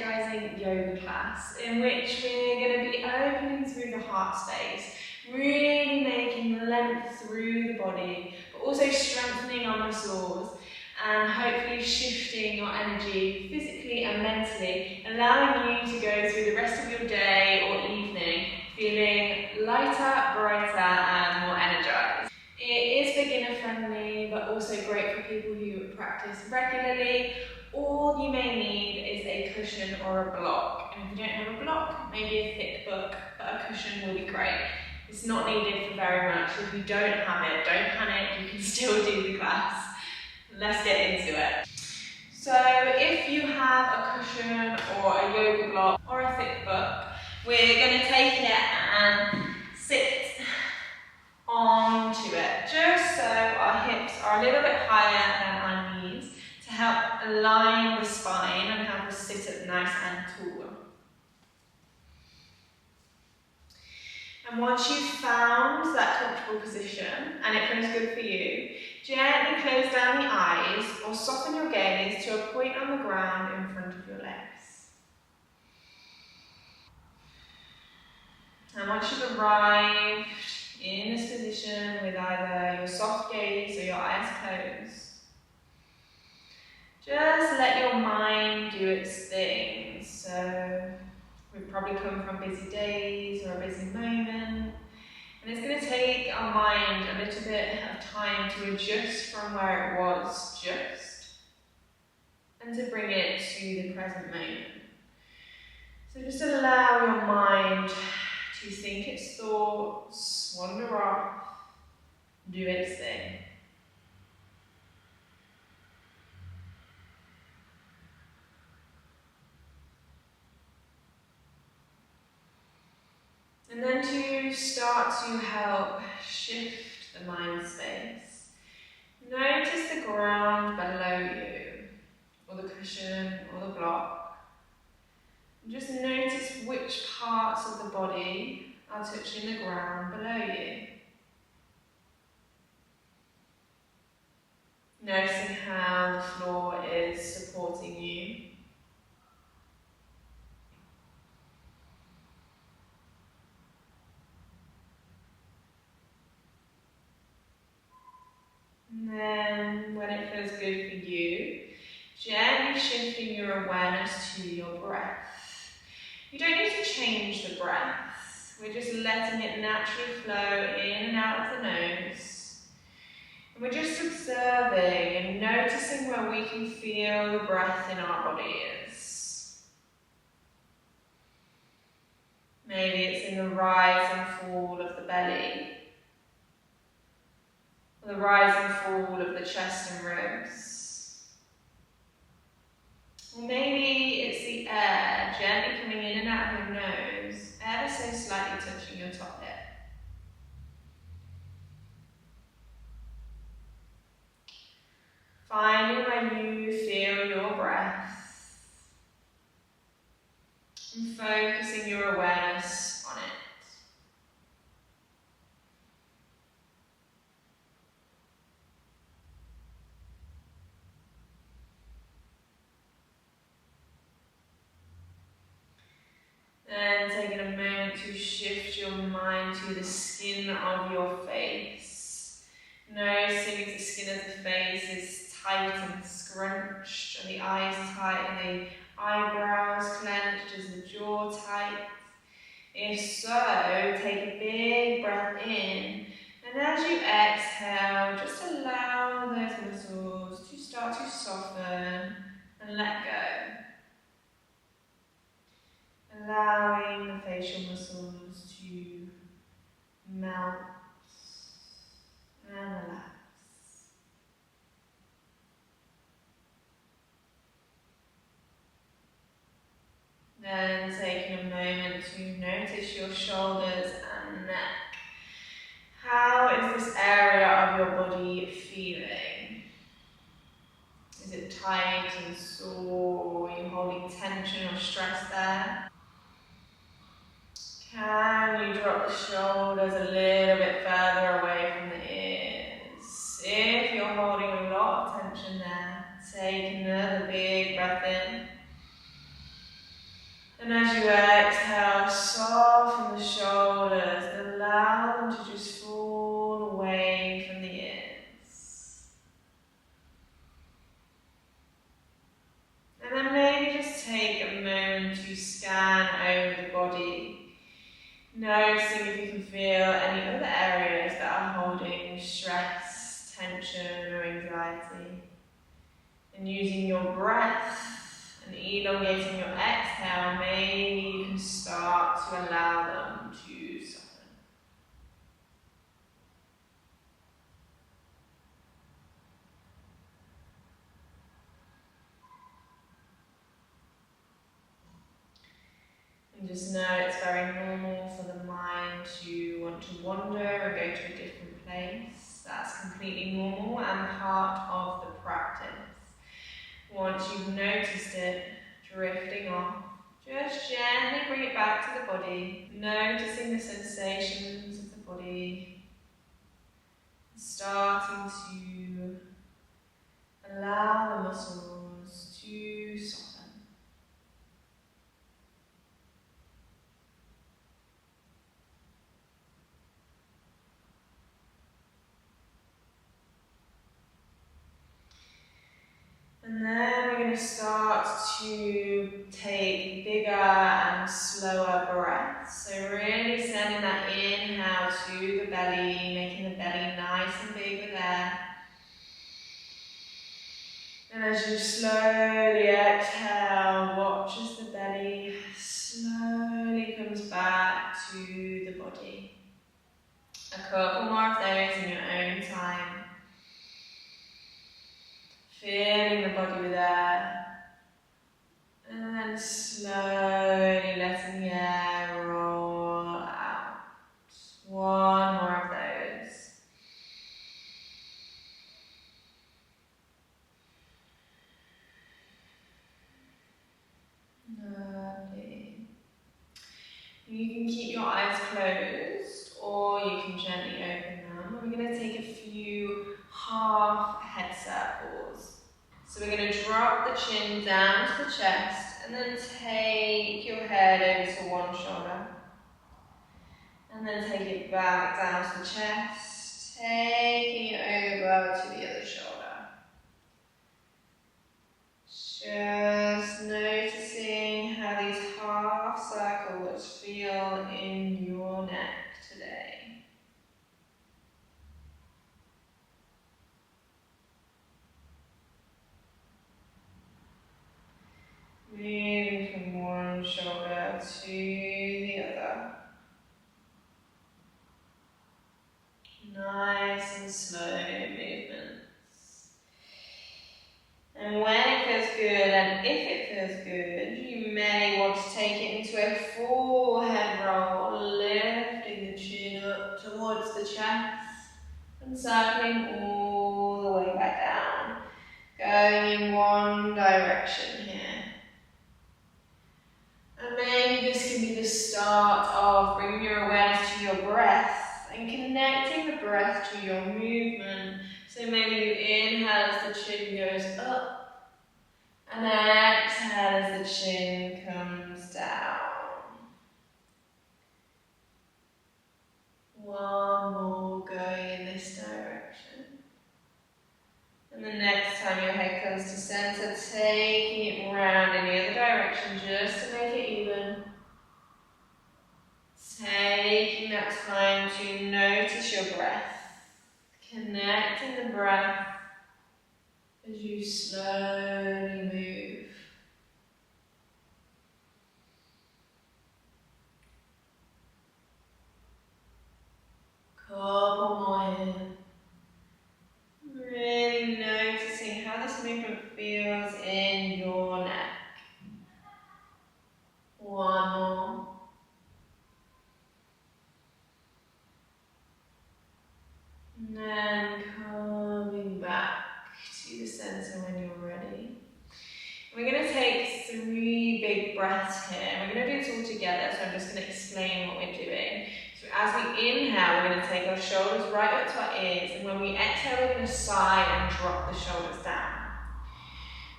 energizing yoga class in which we're going to be opening through the heart space, really making length through the body, but also strengthening our muscles and hopefully shifting your energy physically and mentally, allowing you to go through the rest of your day or evening feeling lighter, brighter and more energized. It is beginner friendly, but also great for people who practice regularly. All you may need is a cushion or a block. And if you don't have a block, maybe a thick book, but a cushion will be great. It's not needed for very much. If you don't have it, don't panic, you can still do the class. Let's get into it. So if you have a cushion or a yoga block or a thick book, we're going to take it and sit onto it, just so our hips are a little bit higher than our knees to help align the spine and help us sit up nice and tall. And once you've found that comfortable position and it feels good for you, gently close down the eyes or soften your gaze to a point on the ground in front of your legs. And once you've arrived in this position with either your soft gaze or your eyes closed, just let your mind do its thing. So we've probably come from busy days or a busy moment, and it's going to take our mind a little bit of time to adjust from where it was just, and to bring it to the present moment. So just allow your mind to think its thoughts, wander off, do its thing. And then to start to help shift the mind space, notice the ground below you, or the cushion, or the block. And just notice which parts of the body are touching the ground below you. Noticing how the floor is supporting you. And then, when it feels good for you, gently shifting your awareness to your breath. You don't need to change the breath. We're just letting it naturally flow in and out of the nose. And we're just observing and noticing where we can feel the breath in our bodies. Maybe it's in the rise and fall of the belly, the rise and fall of the chest and ribs. Or maybe it's the air gently coming in and out of your nose, ever so slightly touching your top lip. Finding where you feel your breath and focusing your awareness on it. Then taking a moment to shift your mind to the skin of your face. Noticing if the skin of the face is tight and scrunched, and the eyes tight, and the eyebrows clenched, is the jaw tight. If so, take a big breath in, and as you exhale, just allow those muscles to start to soften and let go. Allowing the facial muscles to melt and relax. Then taking a moment to notice your shoulders and neck. How is this area of your body feeling? Is it tight and sore? Are you holding tension or stress there? Can you drop the shoulders a little bit further away from the ears? If you're holding a lot of tension there, take another big breath in. tension or anxiety. And using your breath and elongating your exhale, maybe you can start to allow them to soften. And just know it's very normal for the mind to want to wander and go to a different place. That's completely normal and part of the practice. Once you've noticed it drifting off, just gently bring it back to the body, noticing the sensations of the body, starting to allow the muscles to soften. And then we're going to start to take bigger and slower breaths. So really sending that inhale to the belly, making the belly nice and big with air. And as you slowly exhale, watch as the belly slowly comes back to the body. A couple more of those in your own time. Filling the body with air. And then slowly letting the air roll out. One more of those. Lovely. You can keep your eyes closed or you can gently open them. We're going to take a few half head circles. So we're going to drop the chin down to the chest and then take your head over to one shoulder. And then take it back down to the chest, taking it over to the other shoulder. Just noticing how these half circles feel in your neck today. Moving from one shoulder to the other. Nice and slow movements. And when it feels good, and if it feels good, you may want to take it into a full head roll, lifting the chin up towards the chest and circling all the way back down, going in one direction here. And maybe this can be the start of bringing your awareness to your breath and connecting the breath to your movement. So maybe you inhale as the chin goes up and exhale as the chin comes down. One more going in this direction. And the next time your head comes to center, taking it round in the other direction just to make it even. Taking that time to notice your breath, connecting the breath as you slowly move. Couple more here. Really noticing how this movement feels in your neck. One more. And then coming back to the center when you're ready. We're going to take 3 big breaths here. We're going to do this all together, so I'm just going to explain what we're doing. So as we inhale, we're going to take our shoulders right up to our ears, and when we exhale, we're going to sigh and drop the shoulders down.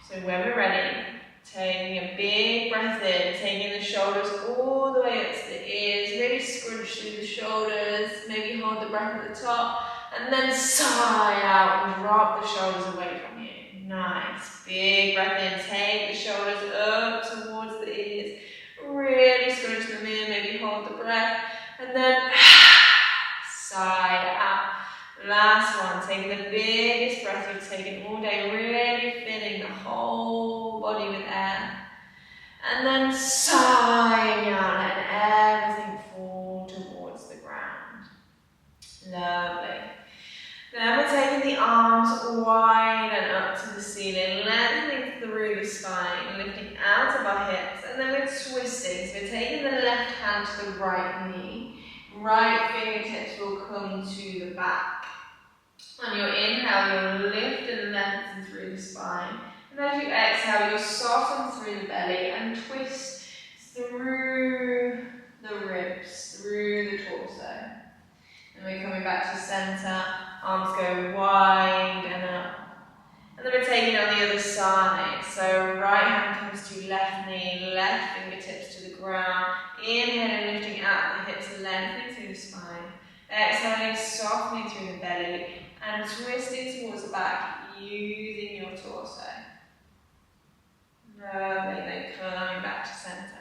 So when we're ready, taking a big breath in, taking the shoulders all the way up to the ears, really scrunch through the shoulders, maybe hold the breath at the top, and then sigh out and drop the shoulders away from you. Nice. Big breath in. Take the shoulders up towards the ears. Really scrunch them in. Maybe hold the breath. And then sigh out. Last one. Taking the biggest whole body with air. And then sighing out, letting everything fall towards the ground. Lovely. Then we're taking the arms wide and up to the ceiling, lengthening through the spine, lifting out of our hips, and then we're twisting. So we're taking the left hand to the right knee. Right fingertips will come to the back. On your inhale, you'll lift and lengthen through the spine. And as you exhale, you'll soften through the belly and twist through the ribs, through the torso. And we're coming back to center, arms go wide and up. And then we're taking it on the other side. So right hand comes to left knee, left fingertips to the ground. Inhaling, lifting out the hips, lengthening through the spine. Exhaling, softening through the belly and twisting towards the back using your torso. Lovely, then coming back to center.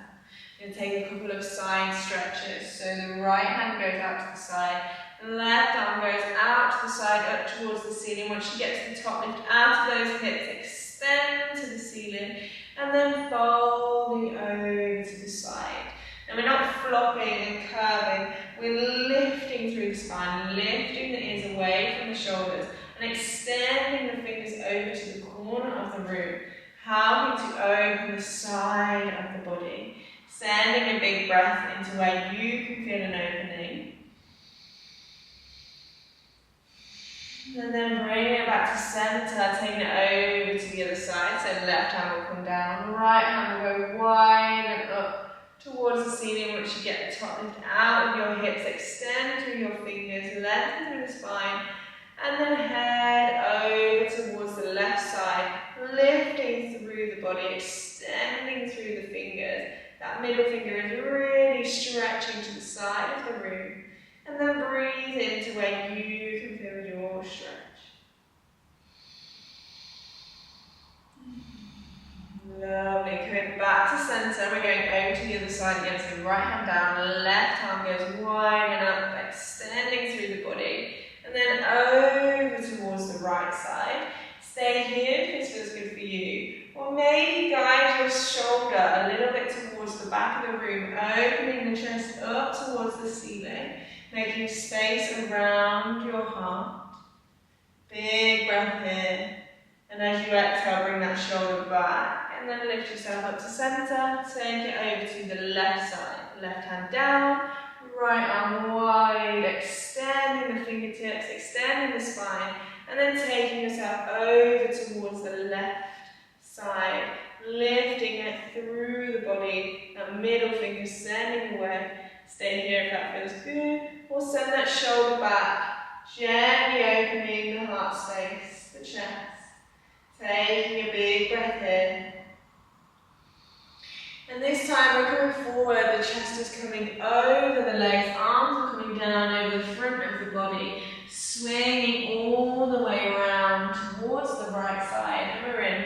You're going to take a couple of side stretches. So the right hand goes out to the side, the left arm goes out to the side, up towards the ceiling. Once you get to the top, lift out of those hips, extend to the ceiling, and then folding over to the side. And we're not flopping and curving, we're lifting through the spine, lifting the ears away from the shoulders, and extending the fingers over to the corner of the room, helping to open the side of the body. Sending a big breath into where you can feel an opening. And then bringing it back to center, taking it over to the other side. So left hand will come down, right hand will go wide and up towards the ceiling. Once you get the top lift out of your hips, extend through your fingers, lengthen through the spine, and then head over towards the left side, lifting through the body, extending through the fingers. That middle finger is really stretching to the side of the room. And then breathe into where you can feel your stretch. Lovely. Coming back to center, we're going over to the other side again. So right hand down, left arm goes wide and up, extending through the body. And then over towards the right side. Stay here if this feels good for you. Or maybe guide your shoulder a little bit towards the back of the room, opening the chest up towards the ceiling, making space around your heart. Big breath in. And as you exhale, bring that shoulder back. And then lift yourself up to center. Take it over to the left side. Left hand down, right arm wide, extending the fingertips, extending the spine. And then taking yourself over towards the left side, lifting it through the body, that middle finger sending away. Stay here if that feels good, or send that shoulder back, gently opening the heart space, the chest. Taking a big breath in. And this time we're coming forward, the chest is coming over the legs, arms are coming down over the front of the body, swinging all the way around towards the right side, and we're in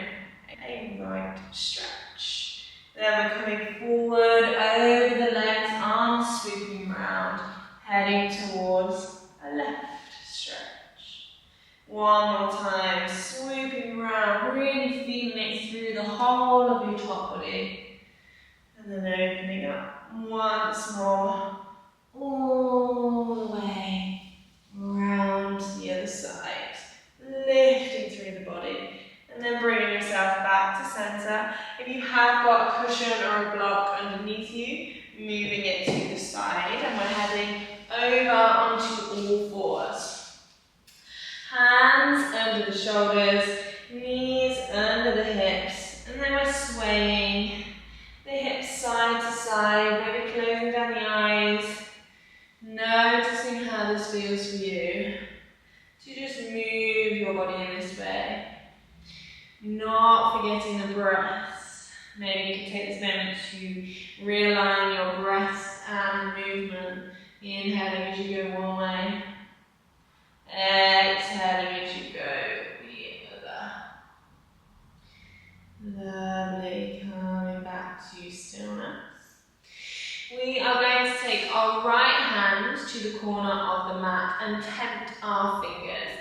a right stretch. Then we're coming forward over the legs, arms sweeping around, heading towards a left stretch. One more time, swooping around, really feeling it through the whole of your top body. And then opening up once more, all the way around to the other side, lifting through the body, and then bringing yourself back to center. If you have got a cushion or a block underneath you, moving it to the side, and we're heading over onto all fours. Hands under the shoulders, knees under the hips, and then we're swaying the hips side to side, maybe closing down the eyes, noticing how this feels for you. To just move your body in this way, not forgetting the breath. Maybe you can take this moment to realign your breath and movement. Inhaling as you go one way, exhaling as you go the other. Lovely, coming back to stillness. We are going to take our right hand to the corner of the mat and tempt our fingers.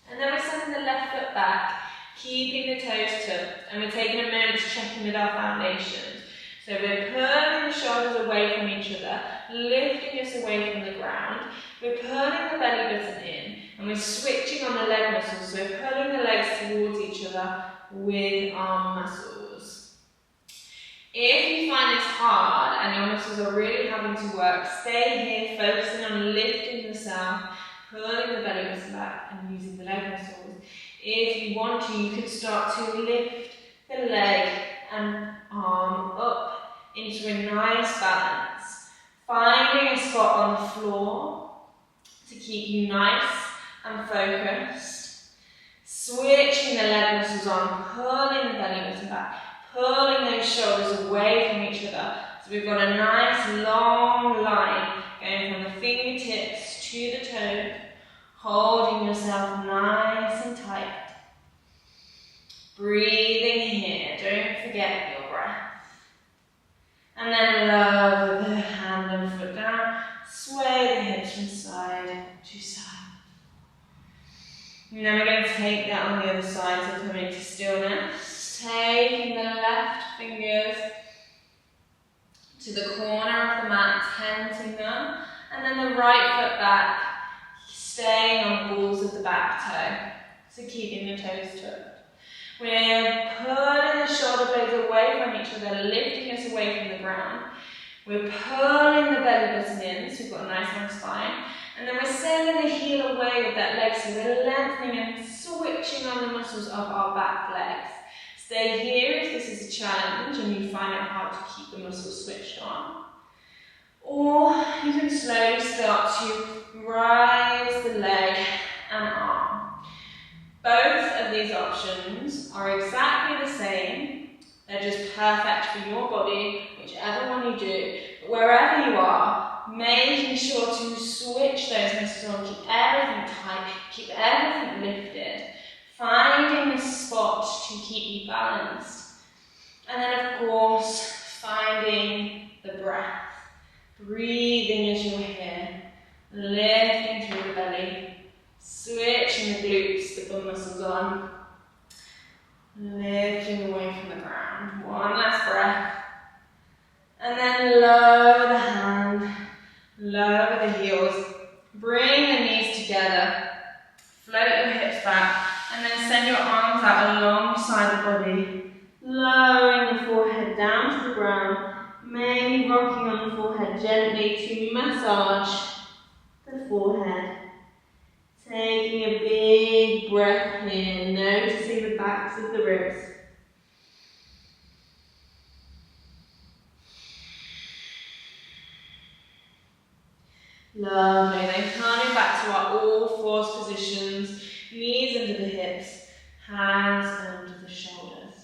And then we're sending the left foot back, keeping the toes tucked, and we're taking a moment to check in with our foundations. So we're pulling the shoulders away from each other, lifting us away from the ground. We're pulling the belly button in, and we're switching on the leg muscles. So we're pulling the legs towards each other with arm muscles. If you find this hard and your muscles are really having to work, stay here, focusing on lifting yourself, pulling the belly button back and using the leg muscles. If you want to, you could start to lift the leg and arm up into a nice balance. Finding a spot on the floor to keep you nice and focused. Switching the leg muscles on, pulling the belly button back, pulling those shoulders away from each other. So we've got a nice long line going from the fingertips to the toes, holding yourself nice and tight. Breathing here, don't forget your breath. And then lower the hand and foot down, sway the hips from side to side. And then we're going to take that on the other side, so come into stillness. Taking the left fingers to the corner of the mat, tenting them, and then the right foot back, staying on the balls of the back toe, so keeping the toes tucked. We're pulling the shoulder blades away from each other, lifting us away from the ground. We're pulling the belly button in, so we've got a nice long spine. And then we're sending the heel away with that leg, so we're lengthening and switching on the muscles of our back legs. Stay here if this is a challenge and you find it hard to keep the muscles switched on. Or you can slowly start to rise the leg and arm. Both of these options are exactly the same. They're just perfect for your body, whichever one you do. But wherever you are, making sure to switch those muscles on, keep everything tight, keep everything lifted. Finding a spot to keep you balanced. And then of course, finding the breath. Breathing as you're here. Lifting through the belly. Switching the glutes, the bum muscles on. Lifting away from the ground. One last breath. And then lower the hand. Lower the heels. Bring the knees together. Float your hips back. And then send your arms out alongside the body. Lowering the forehead down to the ground. Maybe rocking on the forehead gently to massage the forehead. Taking a big breath here, noticing the backs of the ribs. Lovely, then coming back to our all fours positions, knees under the hips, hands under the shoulders.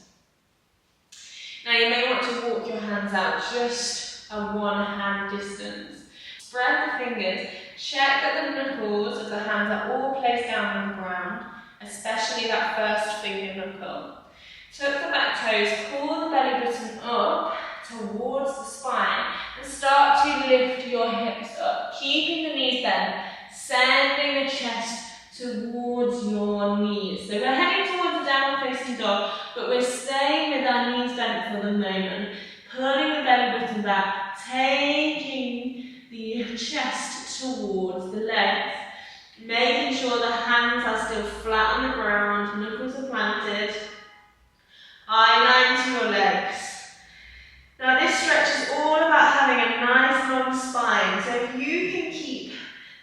Now you may want to walk your hands out just a one hand distance. Spread the fingers, check that the knuckles of the hands are all placed down on the ground, especially that first finger knuckle. Tuck the back toes, pull the belly button up towards the spine and start to lift your hips up, keeping the knees bent, sending the chest towards your knees. So we're heading towards the downward facing dog, but we're staying with our knees bent for the moment, pulling the belly button back, taking the chest towards the legs, making sure the hands are still flat on the ground, knuckles are planted, eye line to your legs. Now this stretch is all about having a nice long spine, so if you can keep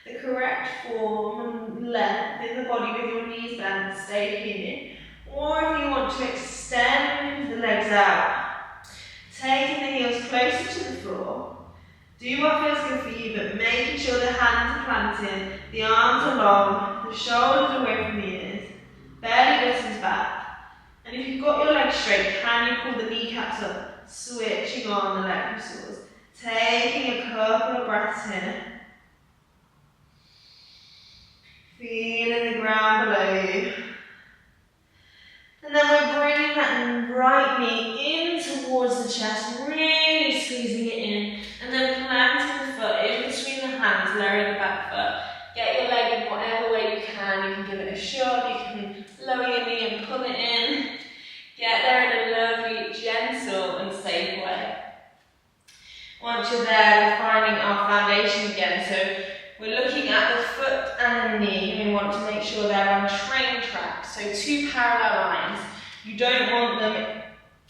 the correct form and length in the body with your knees bent, stay here. Or if you want to extend the legs out, taking the heels closer to the floor. Do what feels good for you, but making sure the hands are planted, the arms are long, the shoulders away from the ears, belly buttons back. And if you've got your legs straight, can you pull the kneecaps up, switching on the leg muscles, taking a couple of breaths here. Feeling the ground below you. And then we're bringing that right knee in towards the chest, really squeezing it in, and then planting the foot in between the hands, lowering the back foot. Get your leg in whatever way you can. You can give it a shove, you can lower your knee and pull it in. Once you're there, we're finding our foundation again. So we're looking at the foot and the knee, and we want to make sure they're on train tracks. So 2 parallel lines. You don't want them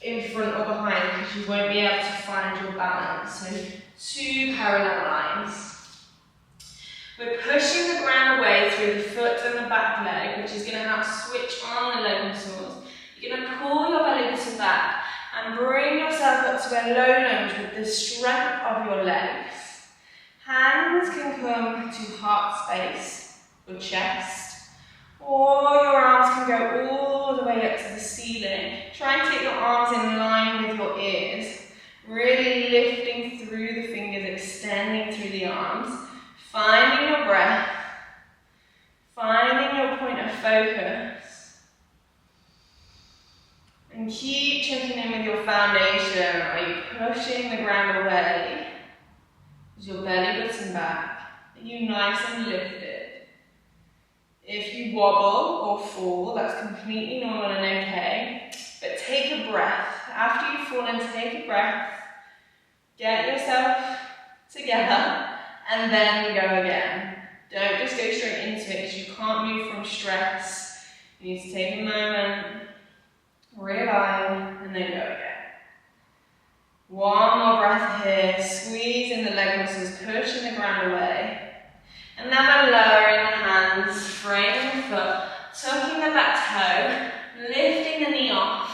in front or behind because you won't be able to find your balance. So 2 parallel lines. We're pushing the ground away through the foot and the back leg, which is going to help switch on the leg muscles. You're going to pull your belly button back and bring yourself up to a low lunge with the strength of your legs. Hands can come to heart space or chest, or your arms can go all the way up to the ceiling. Try and take your arms in line with your ears, really lifting through the fingers, extending through the arms, finding your breath, finding your point of focus, and keep checking in with your foundation. Are you pushing the ground away? Is your belly button back? Are you nice and lifted? If you wobble or fall, that's completely normal and okay, but take a breath. After you've fallen, take a breath, get yourself together, and then go again. Don't just go straight into it because you can't move from stress. You need to take a moment, realign, and then go again. One more breath here, squeezing the leg muscles, pushing the ground away. And then we're lowering the hands, framing the foot, tucking the back toe, lifting the knee off,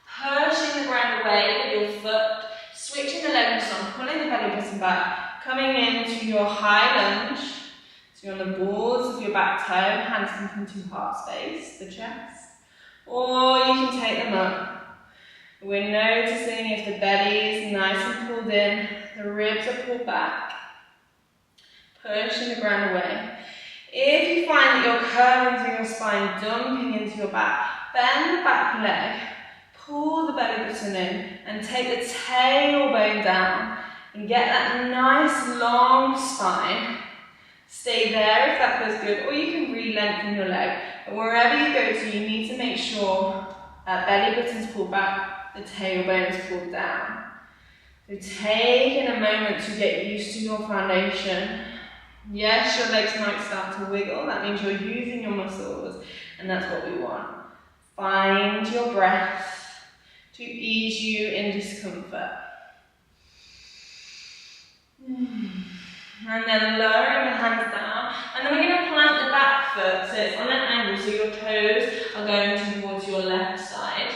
pushing the ground away with your foot, switching the leg muscle, pulling the belly button back, coming into your high lunge. So you're on the balls of your back toe, hands can come to heart space, the chest, or you can take them up. We're noticing if the belly is nice and pulled in, the ribs are pulled back, pushing the ground away. If you find that you're curving through your spine, dumping into your back, bend the back leg, pull the belly button in, and take the tailbone down, and get that nice long spine. Stay there if that feels good, or you can re-lengthen your leg. But wherever you go to, you need to make sure that belly button's pulled back, the tailbone is pulled down. So taking a moment to get used to your foundation. Yes, your legs might start to wiggle, that means you're using your muscles, and that's what we want. Find your breath to ease you in discomfort. And then lowering the hands down, and then we're going to plant the back foot, so it's on an angle, so your toes are going towards your left side.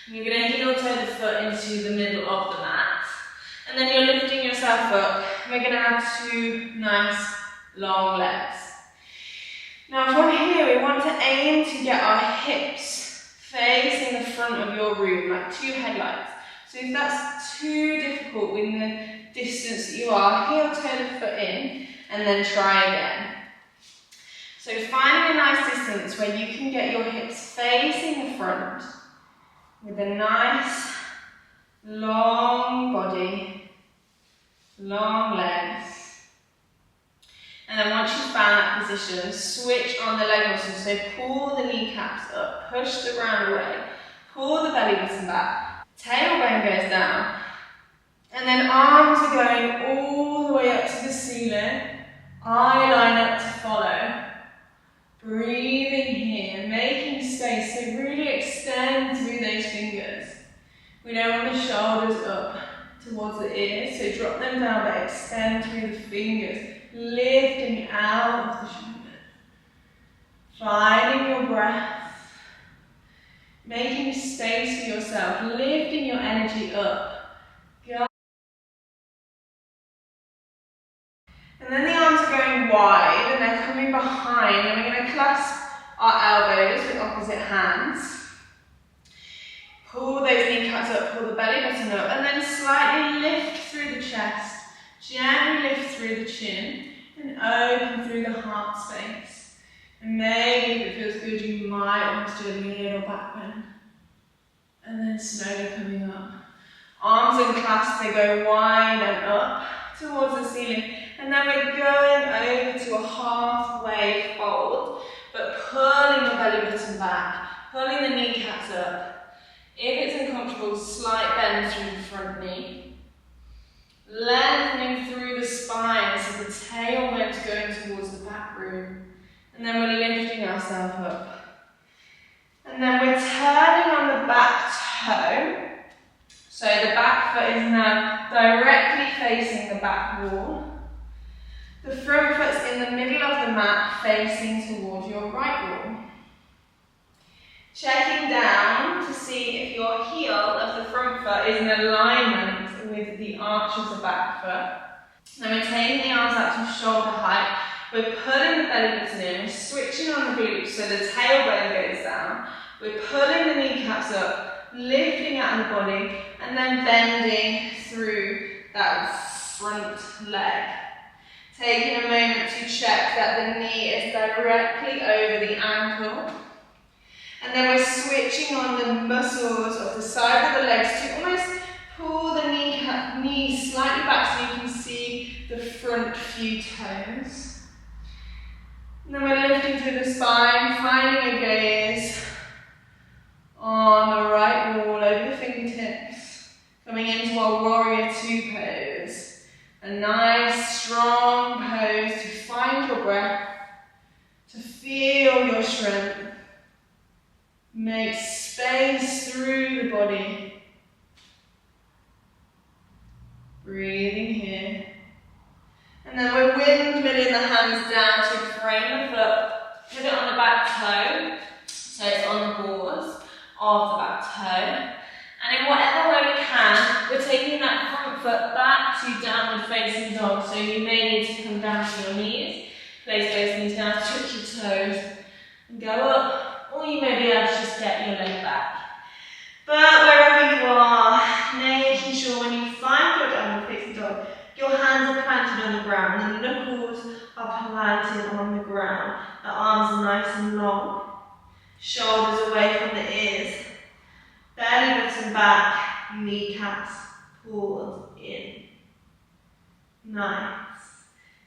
And you're going to heel toe the foot into the middle of the mat, and then you're lifting yourself up. We're going to have 2 nice long legs. Now from here we want to aim to get our hips facing the front of your room, like 2 headlights. So if that's too difficult with the distance that you are, heel toe the foot in, and then try again. So finding a nice distance where you can get your hips facing the front, with a nice long body, long legs. And then once you've found that position, switch on the leg muscles. So pull the kneecaps up, push the ground away, pull the belly button back, tailbone goes down, and then arms are going all the way up to the ceiling, eye line up to follow. Breathing here, making space, so really extend through those fingers. We don't want the shoulders up towards the ears, so drop them down but extend through the fingers, lifting out of the shoulder. Finding your breath, making space for yourself, lifting your energy up. And then the arms are going wide and they're coming behind, and we're going to clasp our elbows with opposite hands. Pull those kneecaps up, pull the belly button up, and then slightly lift through the chest, gently lift through the chin, and open through the heart space. And maybe if it feels good, you might almost do a little back bend. And then slowly coming up. Arms unclasped, they go wide and up towards the ceiling. And then we're going over to a halfway fold, but pulling the belly button back, pulling the kneecaps up. If it's uncomfortable, slight bend through the front knee. Lengthening through the spine so the tailbone's going towards the back room. And then we're lifting ourselves up. And then we're turning on the back toe. So the back foot is now directly facing the back wall. The front foot's in the middle of the mat facing towards your right wall. Checking down to see if your heel of the front foot is in alignment with the arch of the back foot. Then we're taking the arms out to shoulder height. We're pulling the belly button in, we're switching on the glutes so the tailbone goes down. We're pulling the kneecaps up, lifting out of the body, and then bending through that front leg. Taking a moment to check that the knee is directly over the ankle. And then we're switching on the muscles of the side of the legs to almost pull the knees slightly back so you can see the front few toes. And then we're lifting through the spine, finding a gaze on the right wall over the fingertips, coming into our warrior two pose. A nice strong pose to find your breath, to feel your strength. Make space through the body. Breathing here. And then we're windmilling the hands down to frame the foot. Put it on the back toe, so it's on the boards of the back toe. And in whatever way we can, we're taking that front foot back to downward facing dog. So you may need to come down to your knees, place those knees down, touch your toes, and go up. Or you may be able to just get your leg back. But wherever you are, making sure when you find your downward facing dog, your hands are planted on the ground, and the knuckles are planted on the ground. The arms are nice and long. Shoulders away from the ears. Belly button back, kneecaps pulled in. Nice.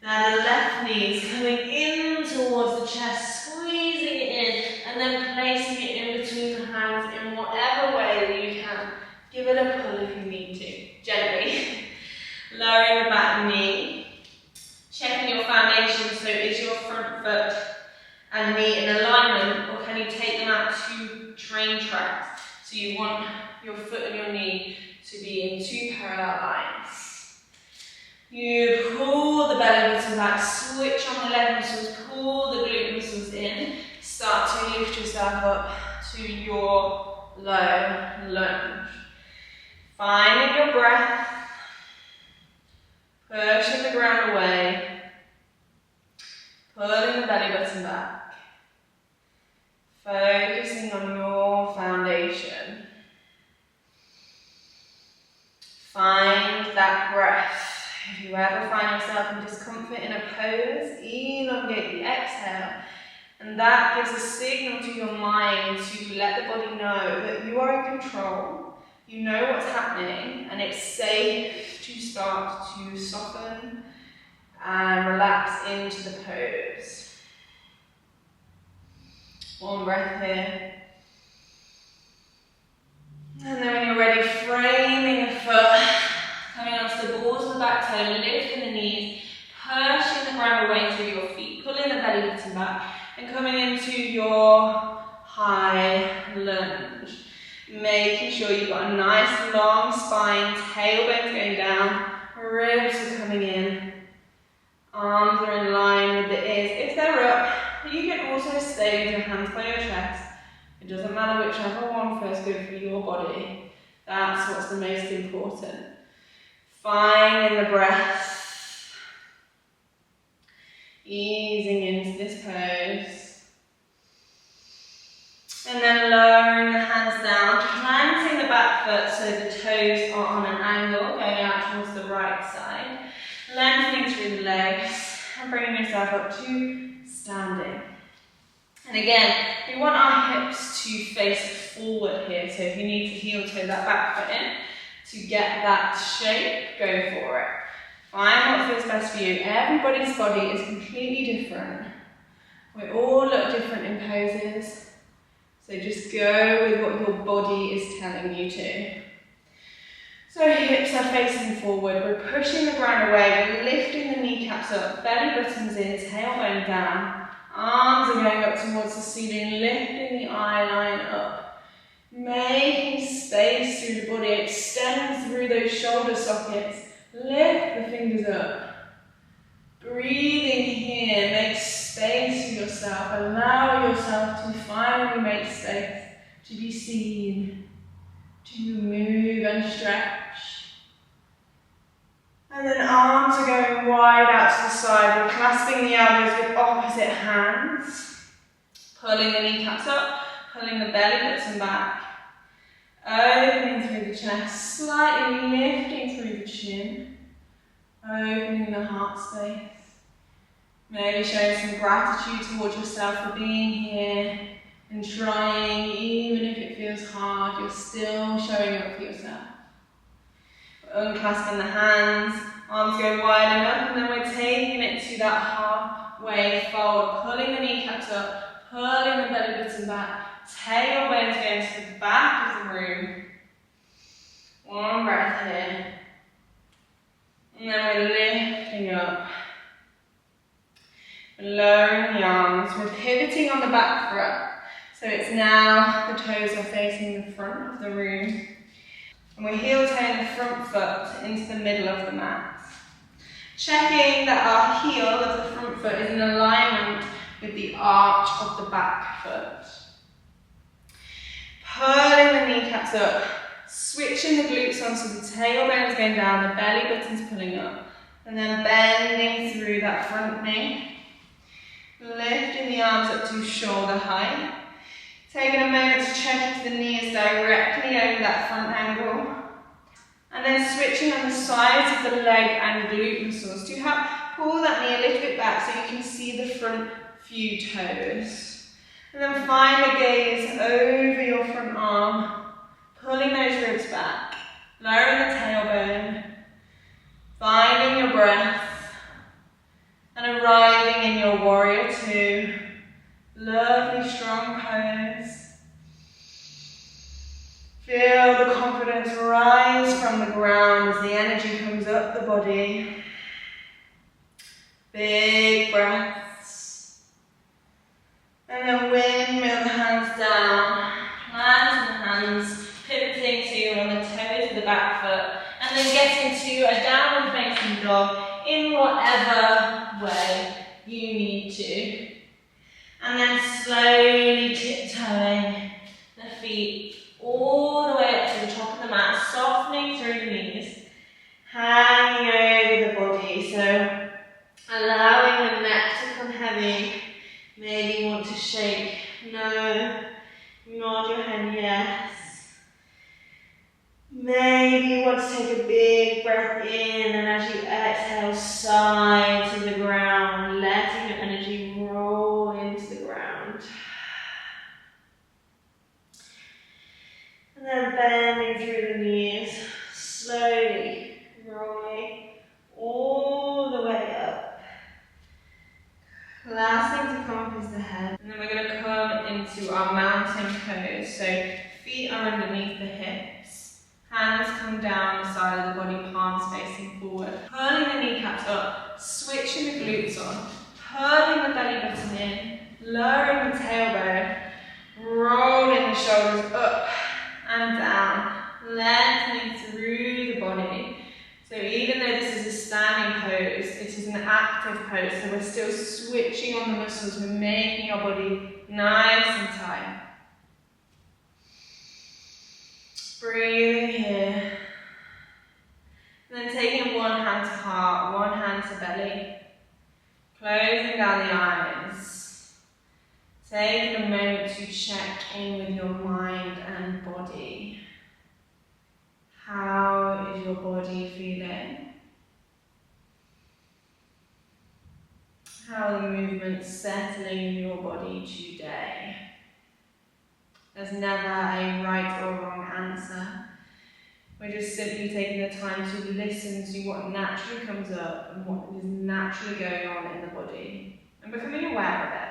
Now the left knee is coming in towards the chest, squeezing it in, and then placing it in between the hands in whatever way that you can. Give it a pull if you need to, gently. Lowering the back knee. Checking your foundation, so is your front foot and knee in alignment, or can you take them out to train tracks? So you want your foot and your knee to be in two parallel lines. You pull the belly button back, switch on the leg muscles, pull the glute muscles in, start to lift yourself up to your low lunge. Finding your breath, pushing the ground away, pulling the belly button back, focusing on your foundation. Find that breath. If you ever find yourself in discomfort in a pose, elongate the exhale, and that gives a signal to your mind to let the body know that you are in control, you know what's happening, and it's safe to start to soften and relax into the pose. One breath here. And then when you're ready, framing the foot, coming onto the balls of the back toe, lifting the knees, pushing the ground away through your feet, pulling the belly button back, and coming into your high lunge. Making sure you've got a nice long spine, tailbone's going down, ribs are coming in, arms are in line with the ears. If they're up, you can also stay with your hands by your chest. It doesn't matter whichever one feels good for your body. That's what's the most important. Finding the breath. Easing into this pose. And then lowering the hands down, planting the back foot so the toes are on an angle, going out towards the right side. Lengthening through the legs and bringing yourself up to standing. And again, we want our hips to face forward here, so if you need to heel toe that back foot in to get that shape, go for it. Find what feels best for you. Everybody's body is completely different. We all look different in poses, so just go with what your body is telling you to. So hips are facing forward, we're pushing the ground away, we're lifting the kneecaps up, belly buttons in, tailbone down, arms are going up towards the ceiling, lifting the eye line up, making space through the body, extend through those shoulder sockets, lift the fingers up, breathing here, make space for yourself, allow yourself to finally make space, to be seen, to move and stretch. And then arms are going wide out to the side. We're clasping the elbows with opposite hands. Pulling the kneecaps up, pulling the belly button back. Opening through the chest, slightly lifting through the chin. Opening the heart space. Maybe showing some gratitude towards yourself for being here and trying, even if it feels hard, you're still showing up for yourself. Unclasping the hands, arms go wide enough, and then we're taking it to that halfway fold, pulling the kneecaps up, pulling the belly button back, tailbones going to the back of the room. One breath here. And then we're lifting up. We're lowering the arms, we're pivoting on the back foot. So it's now the toes are facing the front of the room. And we're heel-toeing the front foot into the middle of the mat. Checking that our heel of the front foot is in alignment with the arch of the back foot. Pulling the kneecaps up, switching the glutes on so the tailbone's going down, the belly button's pulling up, and then bending through that front knee. Lifting the arms up to shoulder height. Taking a moment to check if the knee is directly over that front angle. And then switching on the sides of the leg and glute muscles to help pull that knee a little bit back so you can see the front few toes. And then find a gaze over your front arm, pulling those ribs back, lowering the tailbone, finding your breath, and arriving in your warrior two. Lovely strong pose. Feel the confidence rise from the ground as the energy comes up the body. Big breaths. And then windmill the hands down. Plant the hands, pivoting to on the toes of the back foot. And then getting to a downward facing dog in whatever way you need to. And then slowly tiptoeing the feet all the way up to the top of the mat, softening through the knees, hanging over the body. So allowing the neck to come heavy. Maybe you want to shake no, nod your head yes. Maybe you want to take a big breath in, and as you exhale, sigh to the ground, letting your energy roll into the ground. And then bending through the knees, slowly rolling all the way up. Last thing to come up is the head. And then we're going to come into our mountain pose. So feet are underneath the hips. Hands come down the side of the body, palms facing forward. Pulling the kneecaps up, switching the glutes on, pulling the belly button in, lowering the tailbone, rolling the shoulders up and down, lengthening through the body. So even though this is a standing pose, it is an active pose, so we're still switching on the muscles, we're making our body nice and tight. Breathing here. And then taking one hand to heart, one hand to belly. Closing down the eyes. Taking a moment to check in with your mind and body. How is your body feeling? How are the movements settling in your body today? There's never a right or wrong answer. We're just simply taking the time to listen to what naturally comes up and what is naturally going on in the body and becoming aware of it.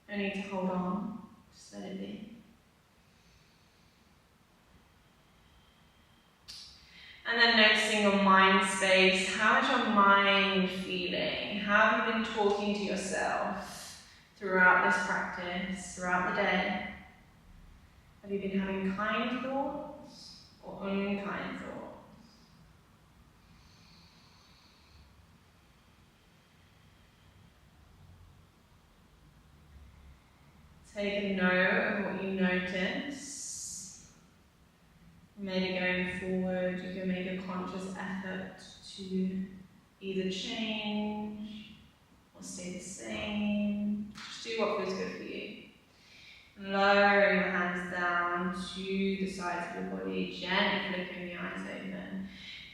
No need to hold on, just let it be. And then noticing your mind space. How is your mind feeling? How have you been talking to yourself throughout this practice, throughout the day? Have you been having kind thoughts or unkind thoughts? Take a note of what you notice. Maybe going forward, you can make a conscious effort to either change or stay the same. Just do what feels good for you. Lowering your hands down to the sides of your body, gently flipping the eyes open.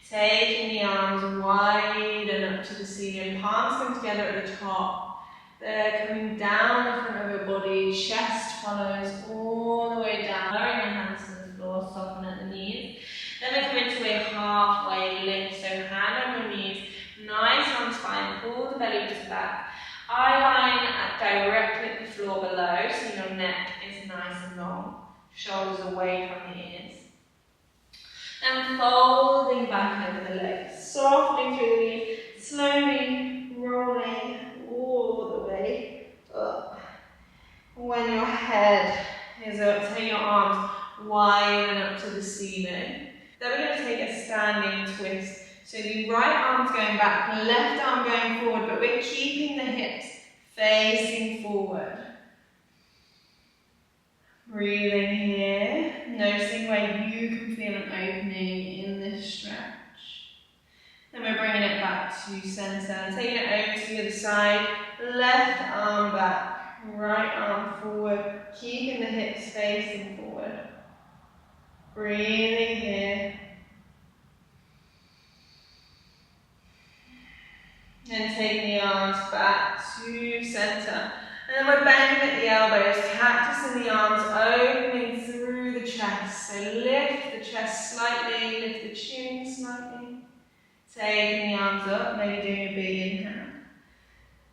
Taking the arms wide and up to the ceiling, palms come together at the top. They're coming down the front of your body, chest follows all the way down. Lowering your hands to the floor, soften at the knees. Then we come into a halfway lift, so hand on your knees, nice long spine, pull the belly button back. Eye line directly at the floor below, so your neck is nice and long, shoulders away from the ears. Then folding back over the legs, softening through the knees, slowly rolling all the way up. When your head is up, take your arms wide and up to the ceiling. Then we're going to take a standing twist. So the right arm's going back, left arm going forward, but we're keeping the hips facing forward. Breathing here, noticing where you can feel an opening in this stretch. Then we're bringing it back to center, taking it over to the other side, left arm back, right arm forward, keeping the hips facing forward. Breathing here. Then taking the arms back to center. And then we're bending at the elbows, cactus in the arms, opening through the chest. So lift the chest slightly, lift the chin slightly. Taking the arms up, maybe doing a big inhale.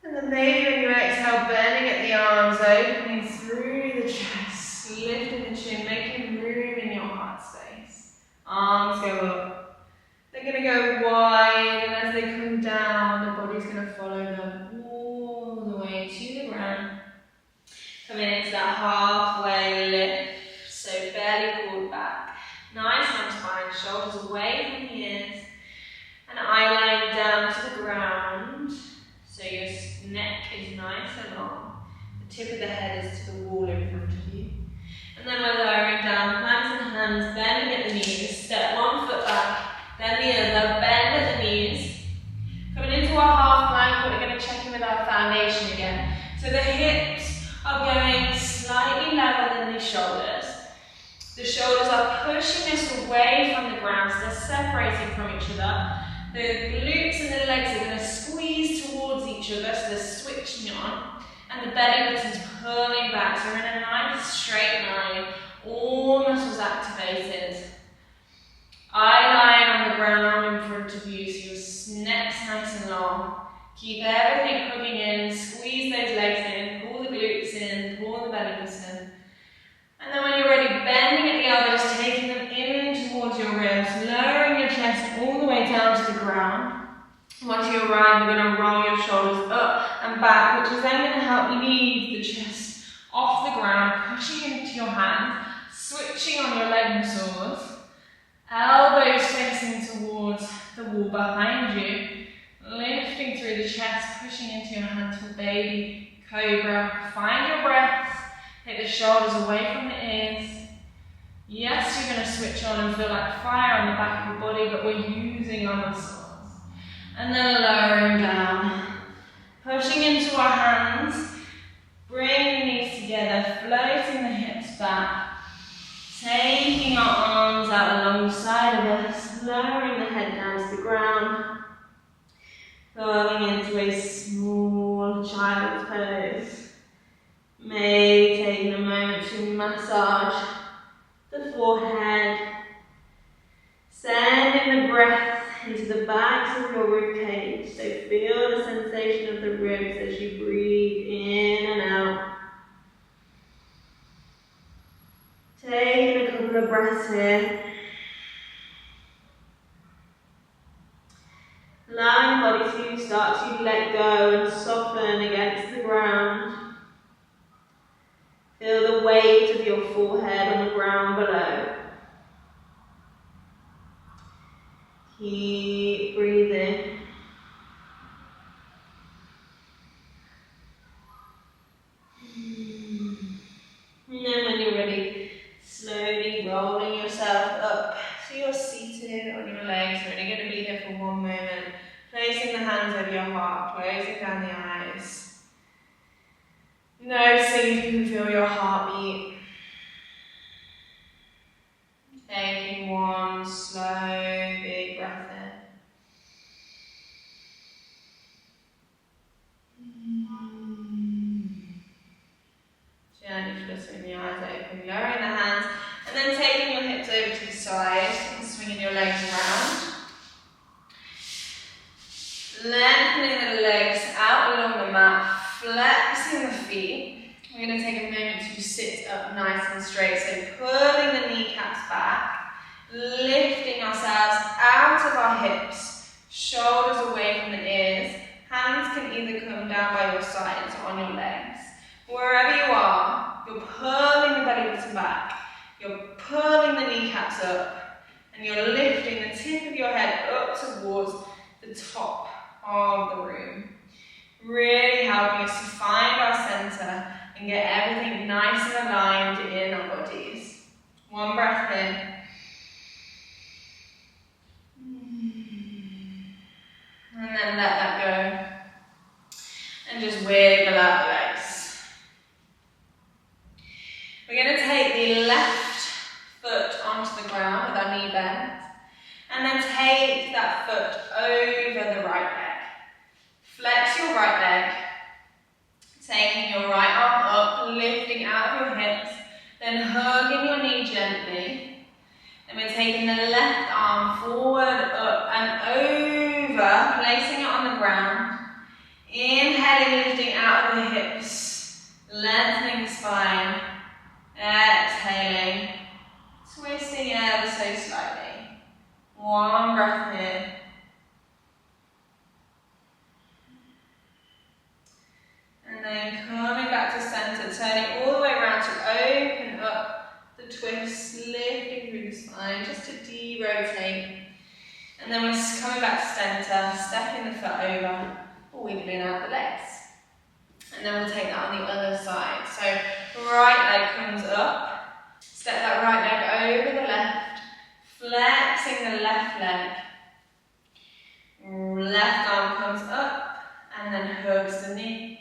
And then maybe when you exhale, bending at the arms, opening through the chest, lifting the chin, making room in your heart space. Arms go up. They're going to go wide, and as they come down, the body's going to follow them all the way to the ground. Coming into that halfway lift, so belly pulled back. Nice long spine, shoulders away from the ears. And eye line down to the ground, so your neck is nice and long. The tip of the head is to the wall in front of you. And then we're lowering down, planting the hands, bending at the knees, step one foot back. Then the other, bend at the knees. Coming into our half plank, we're going to check in with our foundation again. So the hips are going slightly lower than the shoulders. The shoulders are pushing us away from the ground, so they're separating from each other. The glutes and the legs are going to squeeze towards each other, so they're switching on. And the belly button's pulling back, so we're in a nice straight line, all muscles activated. Eye line on the ground in front of you, so your neck's nice and long. Keep everything hugging in, squeeze those legs in, pull the glutes in, pull the belly button. And then when you're ready, bending at the elbows, taking them in towards your ribs, lowering your chest all the way down to the ground. Once you arrive, you're going to roll your shoulders up and back, which is then going to help lead the chest off the ground, pushing into your hands, switching on your leg muscles. Elbows facing towards the wall behind you, lifting through the chest, pushing into your hands for baby cobra. Find your breath, take the shoulders away from the ears. Yes, you're going to switch on and feel like fire on the back of your body, but we're using our muscles. And then lowering down, pushing into our hands, bringing the knees together, floating the hips back. Taking our arms out along the side of us, lowering the head down to the ground, going into a small child's pose. Maybe taking a moment to massage the forehead, sending the breath into the backs of your rib cage, so feel the sensation of the ribs as you breathe in and out. Taking a couple of breaths here. Allowing the body to start to let go and soften against the ground. Feel the weight of your forehead on the ground below. Keep breathing. And then when you're ready, slowly rolling yourself up so you're seated on your legs. We're only going to be here for one moment. Placing the hands over your heart, closing down the eyes. Noticing if you can feel your heartbeat. Taking one slow, big breath in. Gently fluttering the eyes open, lowering the hands, and then taking your hips over to the side and swinging your legs around. Lengthening the legs out along the mat, flexing the feet. We're going to take a moment to sit up nice and straight, so pulling the kneecaps back, lifting ourselves out of our hips, shoulders away from the ears. Hands can either come down by your sides or on your legs. Wherever you are, you're pulling the belly button back, you're pulling the kneecaps up, and you're lifting the tip of your head up towards the top of the room. Really helping us to find our centre and get everything nice and aligned in our bodies. One breath in. And then let that go. And just wiggle out the legs. We're going to take the left foot onto the ground with our knee bent. And then take that foot over the right leg. Flex your right leg. Taking your right arm up, lifting out of your hips. Then hugging your knee gently. And we're taking the left arm forward, up and over, placing it on the ground. Inhaling, lifting out of the hips, lengthening the spine. Exhaling, twisting ever so slightly. One breath in. And then coming back to centre, turning all the way around to open up the twist, lifting through the spine, just to de-rotate. And then we're coming back to centre, stepping the foot over, wiggling out the legs. And then we'll take that on the other side. So right leg comes up, step that right leg over the left, flexing the left leg. Left arm comes up and then hugs the knee.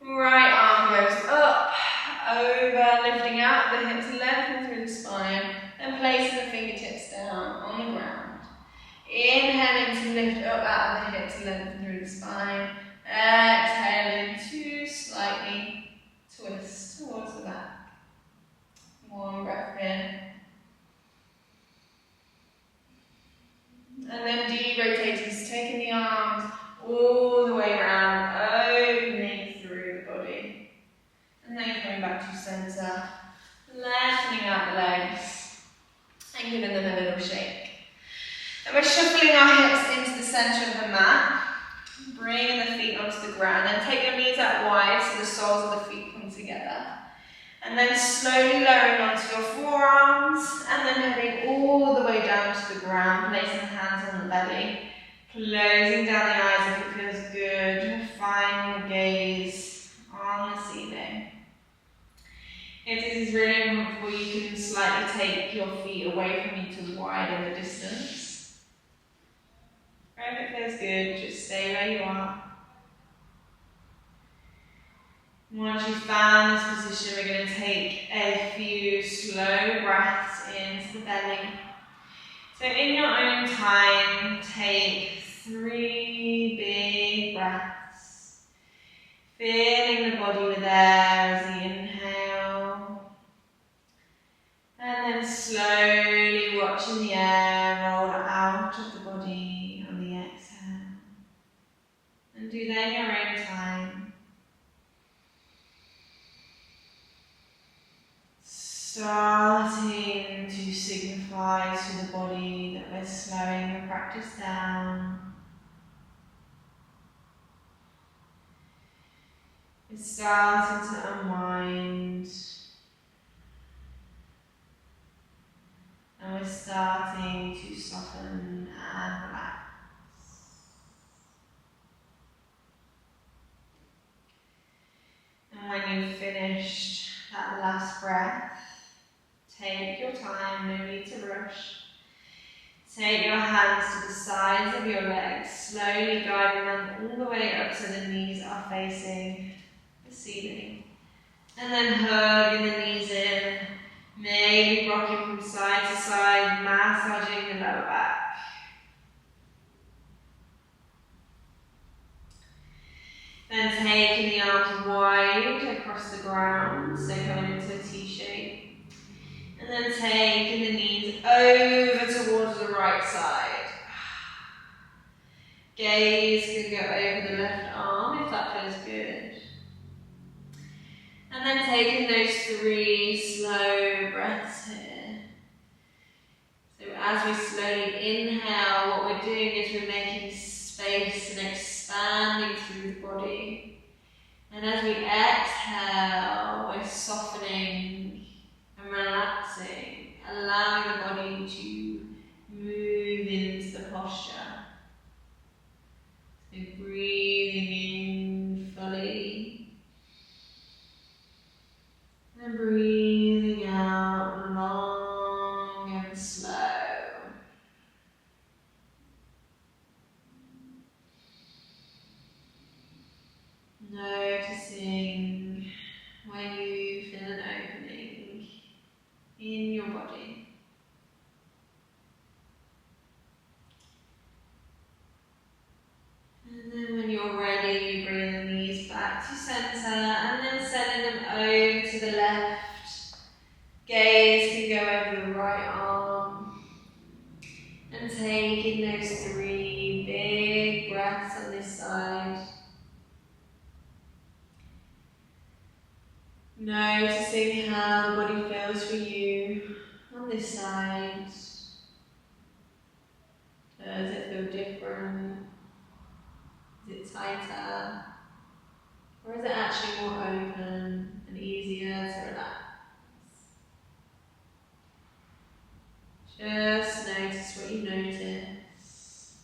Right arm goes up, over, lifting out the hips, lengthening through the spine, and placing the fingertips down on the ground. Inhaling to lift up out of the hips, lengthen through the spine. Exhaling to slightly twist towards the back. One breath in. And then de-rotating, so taking the arms all the way around, opening through the body. And then coming back to centre, lengthening out the legs, and giving them a little shake. And we're shuffling our hips into the centre of the mat, bringing the feet onto the ground, and take your knees out wide so the soles of the feet come together. And then slowly lowering onto your forearms, and then heading all the way down to the ground, placing the hands on the belly, closing down the eyes if it feels good, finding the gaze on the ceiling. If this is really uncomfortable, you can slightly take your feet away from you to widen the distance. Or if it feels good, just stay where you are. Once you've found this position, we're going to take a few slow breaths into the belly. So in your own time, take 3 big breaths. Filling the body with air as you inhale. And then slowly watching the air roll out of the body on the exhale. And do that in your own time. Starting to signify to the body that we're slowing the practice down. is starting to unwind. And we're starting to soften and relax. And when you've finished that last breath, take your time, no need to rush. Take your hands to the sides of your legs, slowly guiding them all the way up so the knees are facing the ceiling. And then hugging the knees in, maybe rocking from side to side, massaging the lower back. Then taking the arms wide across the ground, so coming into a T shape. And then taking the knees over towards the right side. Gaze can go over the left arm if that feels good. And then taking those 3 slow breaths here. So as we slowly inhale, what we're doing is we're making space and expanding through the body. And as we exhale, we're softening and relaxing, allowing the body to move into the posture. So breathing in fully and breathing out long and slow. Noticing when you feel an opening in your body. And then when you're ready, bring the knees back to center and then sending them over to the left. Gaze can go over the right arm. And taking those 3 big breaths on this side. Noticing how the body feels for you on this side. Does it feel different? Is it tighter? Or is it actually more open and easier to relax? Just notice what you notice.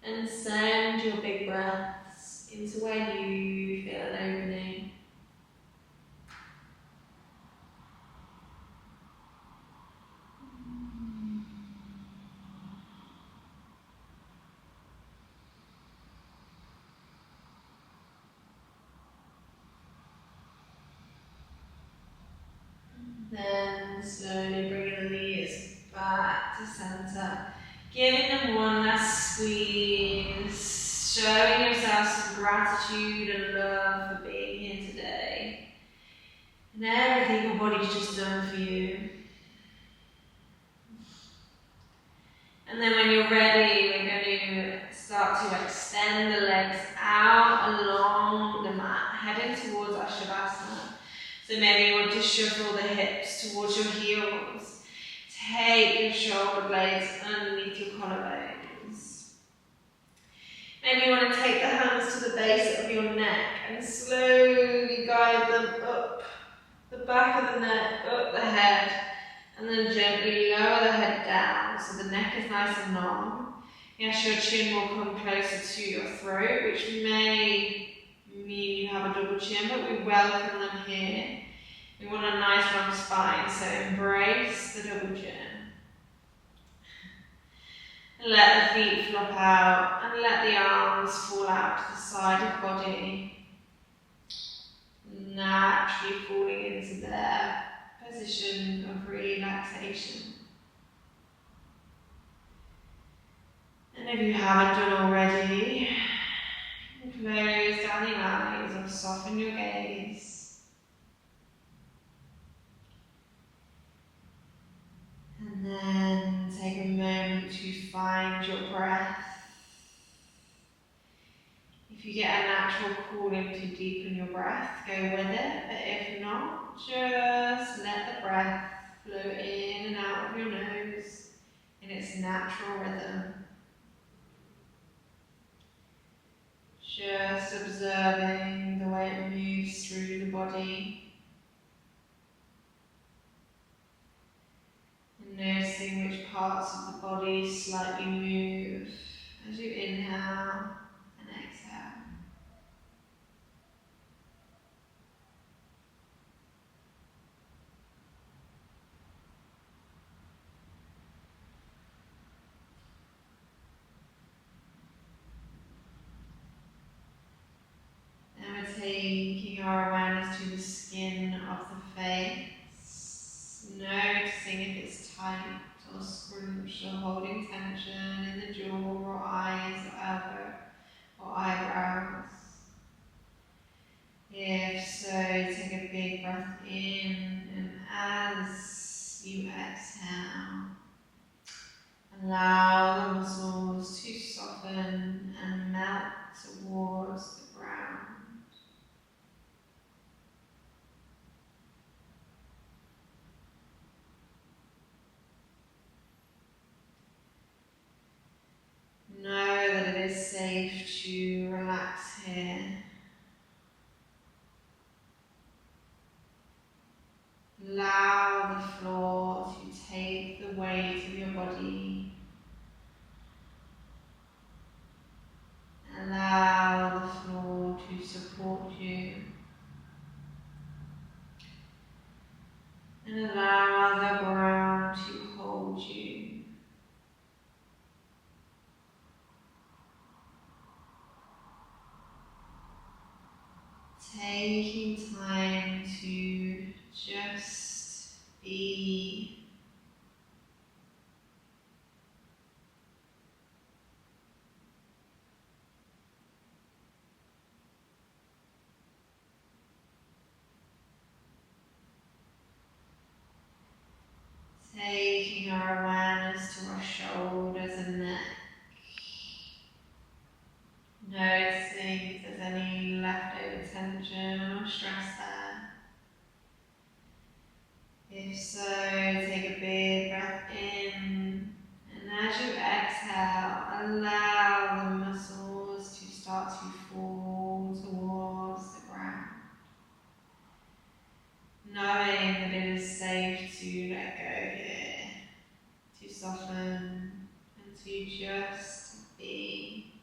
And send your big breaths into where you feel an opening. Then slowly bringing the knees back to center, giving them one last squeeze, showing yourself some gratitude and love for being here today, and everything your body's just done for you. And then when you're ready, we're going to start to extend the legs out along the mat, heading towards our Shavasana. So maybe you want to shuffle the hips towards your heels. Take your shoulder blades underneath your collarbones. Maybe you want to take the hands to the base of your neck and slowly guide them up the back of the neck, up the head, and then gently lower the head down so the neck is nice and long. Yes, your chin will come closer to your throat, which may mean you have a double chin, but we welcome them here. We want a nice long spine, so embrace the double chin. And let the feet flop out, and let the arms fall out to the side of the body. Naturally falling into their position of relaxation. And if you haven't done already, close down the eyes or soften your gaze. And then take a moment to find your breath. If you get a natural calling to deepen your breath, go with it. But if not, just let the breath flow in and out of your nose in its natural rhythm. Just observing the noticing which parts of the body slightly move as you inhale and exhale. And we're taking our awareness to the skin of the face, noticing if it's tight or scrunched or holding tension in the jaw or eyes or elbow or eyebrows. If so, take a big breath in, and as you exhale, allow the muscles to soften and melt towards the ground. Know that it is safe to relax here. Allow the floor to take the weight of your body. Allow the floor to support you. And allow the ground to hold you. Taking time to just be. Taking our awareness to our shoulders and neck. Noticing if there's any leftover tension or stress there. If so, take a big breath in, and as you exhale, allow the muscles to start to fall towards the ground. Knowing that it is safe to let go here, to soften and to just be.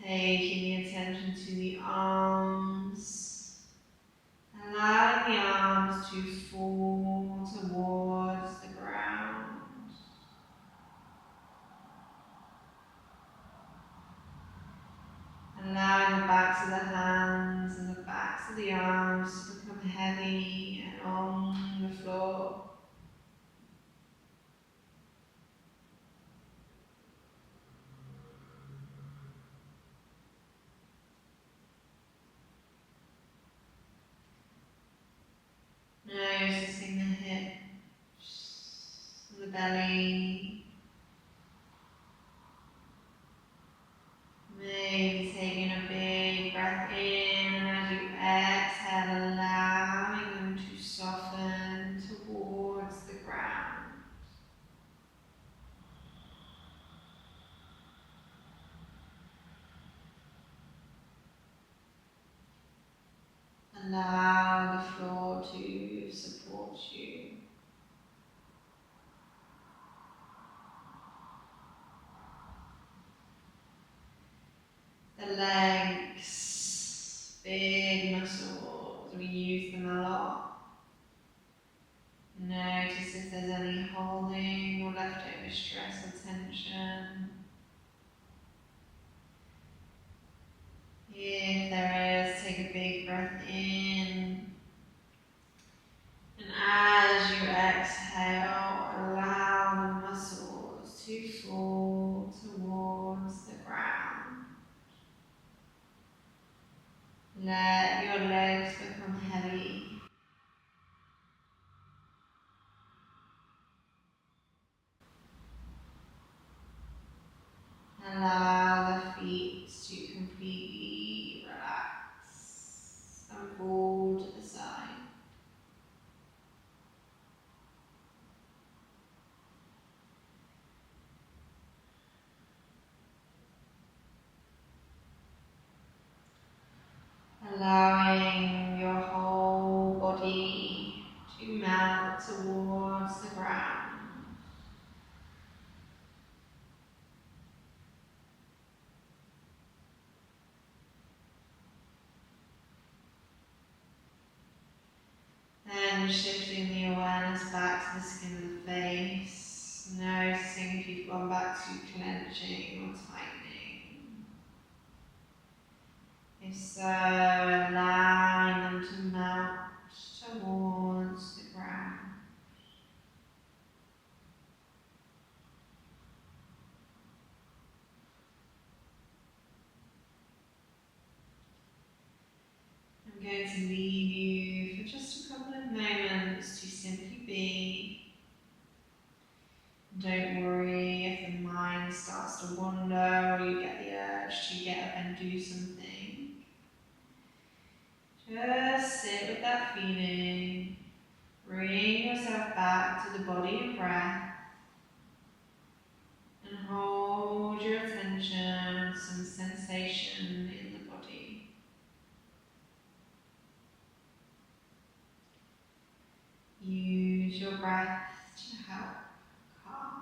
Taking attention to the arms, allowing the arms to fall towards the ground. Allowing the backs of the hands and the backs of the arms to become heavy and on the floor. Noticing the hips and the belly. Maybe taking a big breath in, and as you exhale, allowing them to soften towards the ground. Allow the floor to support you. The legs, big muscles, we use them a lot. Notice if there's any holding or leftover stress or tension. If there is, take a big breath in. And as you exhale, allow the muscles to fall towards the ground. Let your legs become heavy. Allow the feet to completely relax and fall to the side. then shifting the awareness back to the skin of the face, noticing if you've gone back to clenching or tightening. If so, allowing them to melt towards the ground. I'm going to leave you for just a couple of moments to simply be. Don't worry if the mind starts to wander or you get the urge to get up and do something. Just sit with that feeling. Bring yourself back to the body and breath. And hold your attention on some sensation in the body. Use your breath to help calm.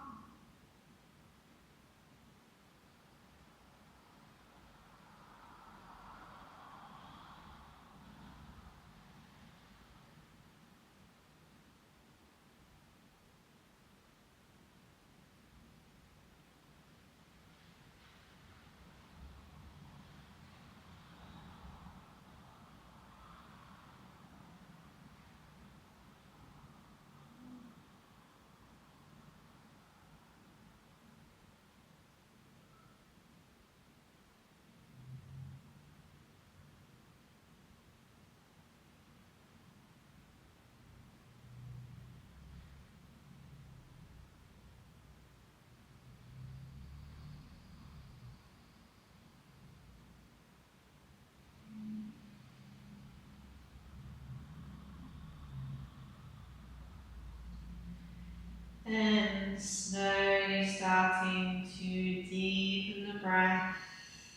And slowly starting to deepen the breath,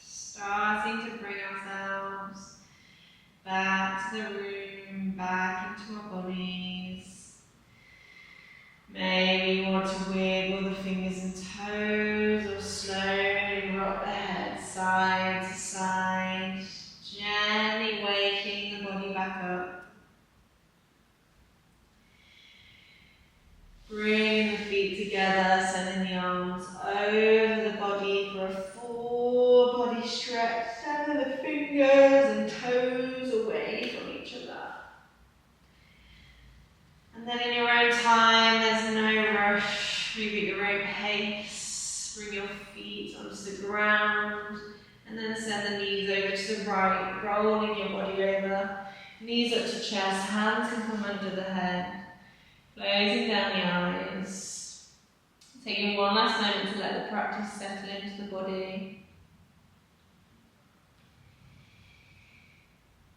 starting to bring ourselves back to the room, back into our bodies. Maybe you want to wiggle the fingers and toes or slowly rock the head side to side, gently waking the body back up. Bring the feet together, sending the arms over the body for a full body stretch. Send the fingers and toes away from each other. And then in your own time, there's no rush. Move at your own pace. Bring your feet onto the ground. And then send the knees over to the right, rolling your body over. Knees up to chest, hands can come under the head. Closing down the eyes. Taking one last moment to let the practice settle into the body.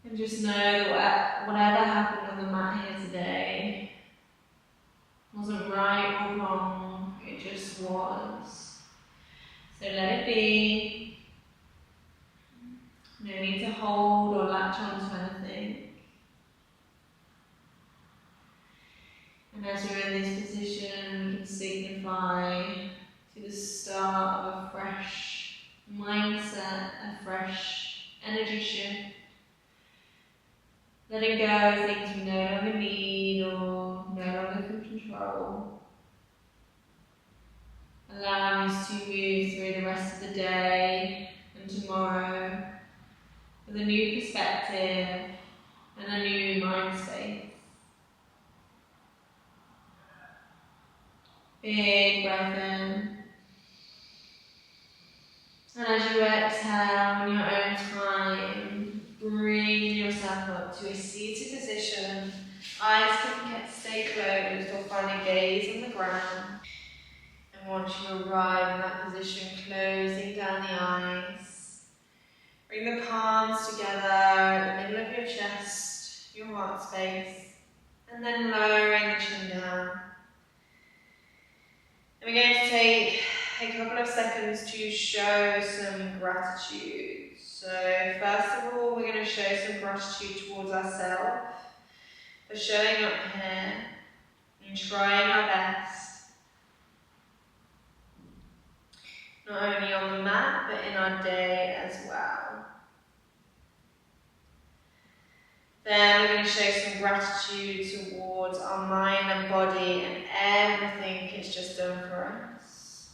And just know that whatever happened on the mat here today wasn't right or wrong, it just was. So let it be. No need to hold or latch on to anything. And as you're in this position, you can signify to the start of a fresh mindset, a fresh energy shift. Letting go of things we no longer need or no longer can control. Allowing us to move through the rest of the day and tomorrow with a new perspective and a new mind space. Big breath in. And as you exhale in your own time, bring yourself up to a seated position. Eyes can stay closed or find a gaze on the ground. And once you arrive in that position, closing down the eyes. Bring the palms together at the middle of your chest, your heart space. And then lowering the chin down. And we're going to take a couple of seconds to show some gratitude. So first of all, we're going to show some gratitude towards ourselves for showing up here and trying our best. Not only on the mat, but in our day as well. Then we're going to show some gratitude towards our mind and body and everything it's just done for us.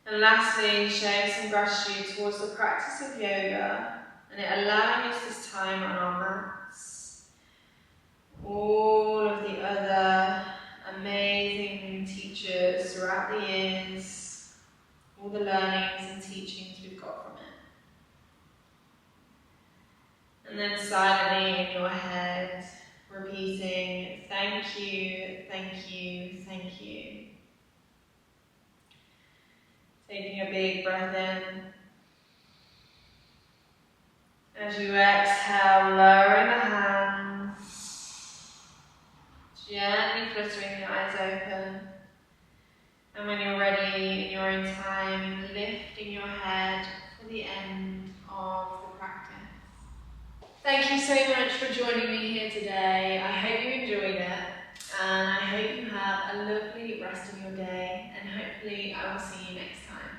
And lastly, showing some gratitude towards the practice of yoga and it allowing us this time on our mats. All of the other amazing teachers throughout the years, all the learnings and teachings we've got from it. And then silently in your head, repeating, thank you, thank you, thank you. Taking a big breath in. As you exhale, lowering the hands, gently fluttering the eyes open. And when you're ready, in your own time, lifting your head for the end of the practice. Thank you so much for joining me here today. I hope you enjoyed it, and I hope you have a lovely rest of your day, and hopefully I will see you next time.